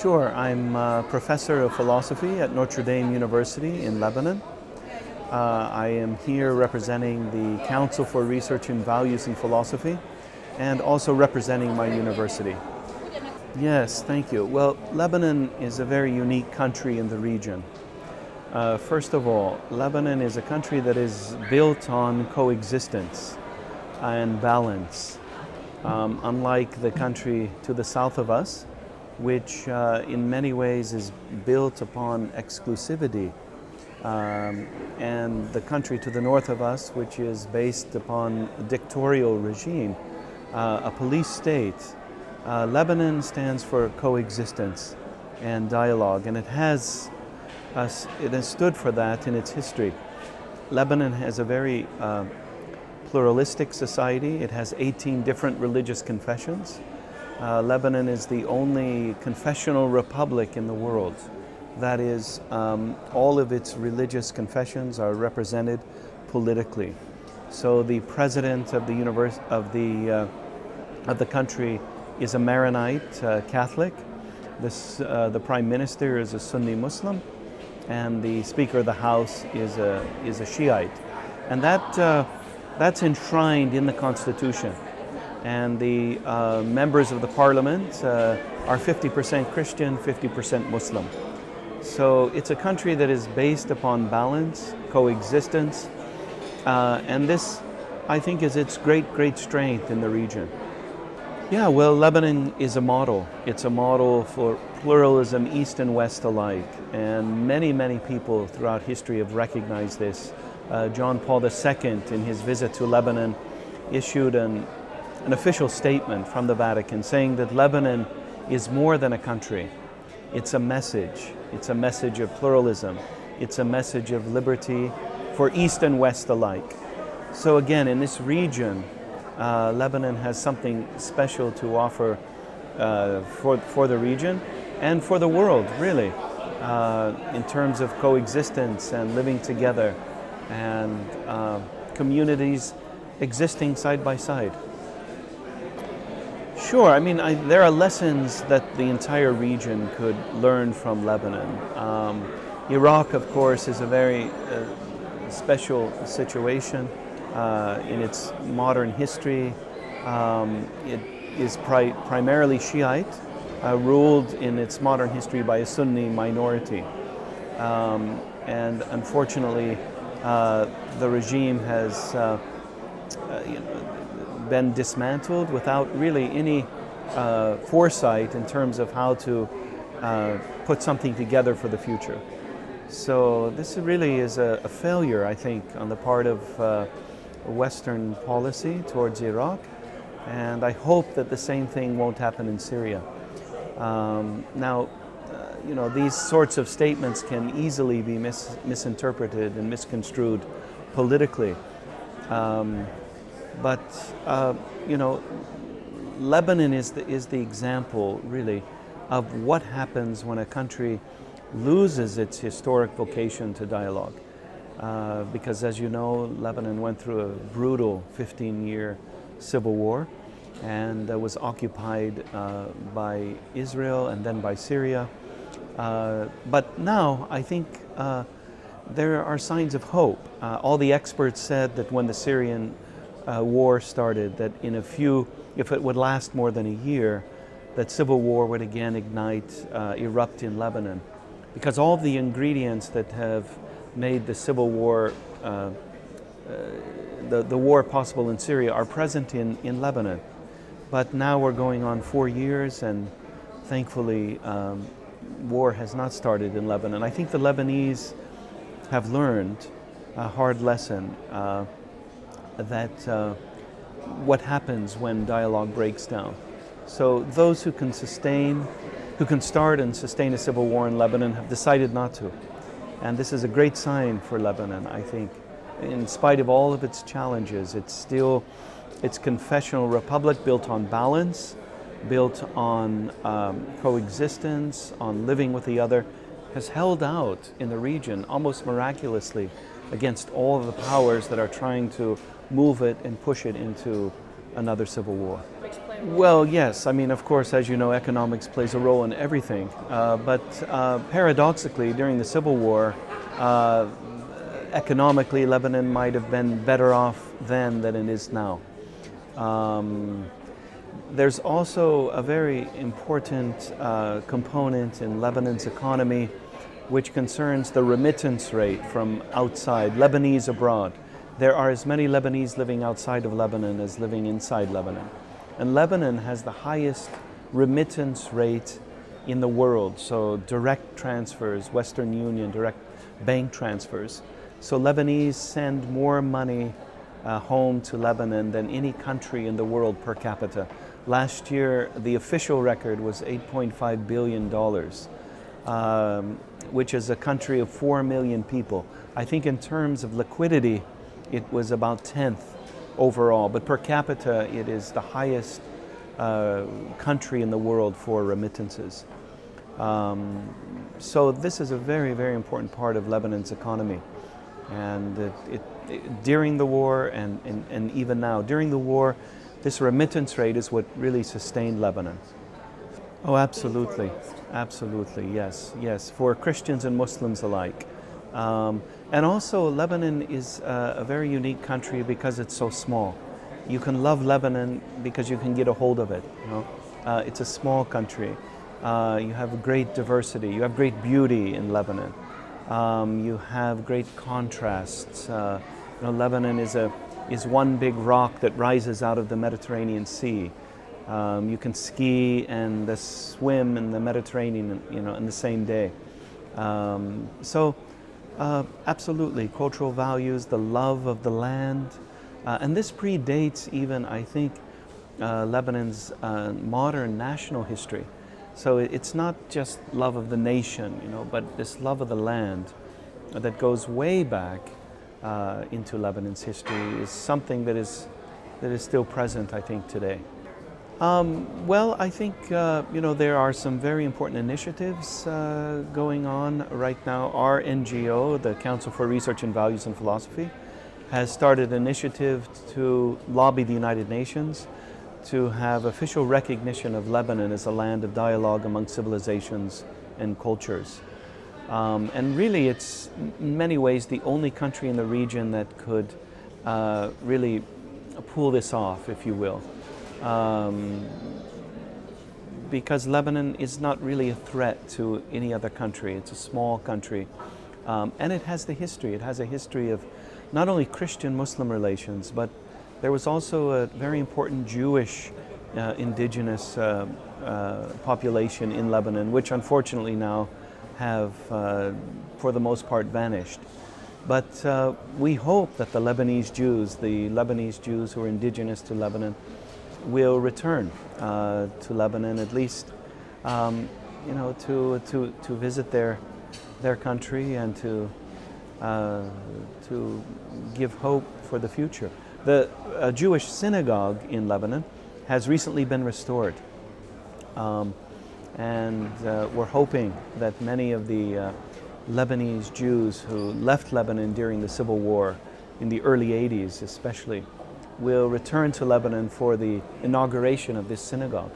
Sure, I'm a professor of philosophy at Notre University in Lebanon. I am here representing the Council for Research in Values and Philosophy and also representing my university. Yes, thank you. Well, Lebanon is a very unique country in the region. First of all, Lebanon is a country that is built on coexistence and balance, unlike the country to the south of us, which in many ways is built upon exclusivity, and the country to the north of us, which is based upon a dictatorial regime, a police state. Lebanon stands for coexistence and dialogue, and it has stood for that in its history. Lebanon has a very pluralistic society. It has 18 different religious confessions. Lebanon is the only confessional republic in the world. That is, all of its religious confessions are represented politically. So the president of the country is a Maronite Catholic. The prime minister is a Sunni Muslim, and the Speaker of the House is a Shiite, and that's enshrined in the Constitution. And the members of the parliament are 50% Christian, 50% Muslim. So it's a country that is based upon balance, coexistence, and this, I think, is its great strength in the region. Yeah, well, Lebanon is a model. It's a model for pluralism, East and West alike, and many people throughout history have recognized this. John Paul II, in his visit to Lebanon, issued an official statement from the Vatican saying that Lebanon is more than a country. It's a message. It's a message of pluralism. It's a message of liberty for East and West alike. So again, in this region, Lebanon has something special to offer for the region and for the world, really, in terms of coexistence and living together and communities existing side by side. Sure, I mean, there are lessons that the entire region could learn from Lebanon. Iraq, of course, is a very special situation in its modern history. It is primarily Shiite, ruled in its modern history by a Sunni minority. And unfortunately, the regime has been dismantled without really any foresight in terms of how to put something together for the future. So this really is a failure, I think, on the part of Western policy towards Iraq, and I hope that the same thing won't happen in Syria. Now, these sorts of statements can easily be misinterpreted and misconstrued politically. But Lebanon is the example, really, of what happens when a country loses its historic vocation to dialogue. Because, as you know, Lebanon went through a brutal 15-year civil war and was occupied by Israel and then by Syria. But now, I think there are signs of hope. All the experts said that when the Syrian war started, that if it would last more than a year, that civil war would again erupt in Lebanon. Because all the ingredients that have made the civil war, the war possible in Syria, are present in Lebanon. But now we're going on 4 years, and thankfully war has not started in Lebanon. I think the Lebanese have learned a hard lesson that what happens when dialogue breaks down. So those who can start and sustain a civil war in Lebanon have decided not to. And this is a great sign for Lebanon, I think. In spite of all of its challenges, its confessional republic built on balance, built on coexistence, on living with the other, has held out in the region almost miraculously against all of the powers that are trying to move it and push it into another civil war. Which play Well, yes. I mean, of course, as you know, economics plays a role in everything. But paradoxically, during the Civil War, uh, economically, Lebanon might have been better off then than it is now. Um, there's also a very important component in Lebanon's economy, which concerns the remittance rate from outside, Lebanese abroad. There are as many Lebanese living outside of Lebanon as living inside Lebanon. And Lebanon has the highest remittance rate in the world, so direct transfers, Western Union, direct bank transfers. So Lebanese send more money home to Lebanon than any country in the world per capita. Last year, the official record was $8.5 billion, which is a country of 4 million people. I think in terms of liquidity, it was about 10th overall, but per capita it is the highest country in the world for remittances. So this is a very, very important part of Lebanon's economy. And during the war and even now, during the war, this remittance rate is what really sustained Lebanon. Oh, absolutely. Absolutely, yes, yes, for Christians and Muslims alike. And also, Lebanon is a very unique country because it's so small. You can love Lebanon because you can get a hold of it. You know? It's a small country. You have great diversity. You have great beauty in Lebanon. You have great contrasts. Lebanon is one big rock that rises out of the Mediterranean Sea. You can ski and swim in the Mediterranean, in the same day. Absolutely, cultural values, the love of the land, and this predates even, I think, Lebanon's modern national history. So it's not just love of the nation, but this love of the land that goes way back into Lebanon's history is something that is still present, I think, today. Well, I think there are some very important initiatives going on right now. Our NGO, the Council for Research in Values and Philosophy, has started an initiative to lobby the United Nations to have official recognition of Lebanon as a land of dialogue among civilizations and cultures. And really, it's in many ways the only country in the region that could really pull this off, if you will. Because Lebanon is not really a threat to any other country. It's a small country, and it has the history. It has a history of not only Christian-Muslim relations, but there was also a very important Jewish indigenous population in Lebanon, which unfortunately now have, for the most part, vanished. But we hope that the Lebanese Jews who are indigenous to Lebanon, will return to Lebanon, at least, to visit their country and to give hope for the future. The Jewish synagogue in Lebanon has recently been restored, and we're hoping that many of the Lebanese Jews who left Lebanon during the Civil War, in the early 80s especially, will return to Lebanon for the inauguration of this synagogue.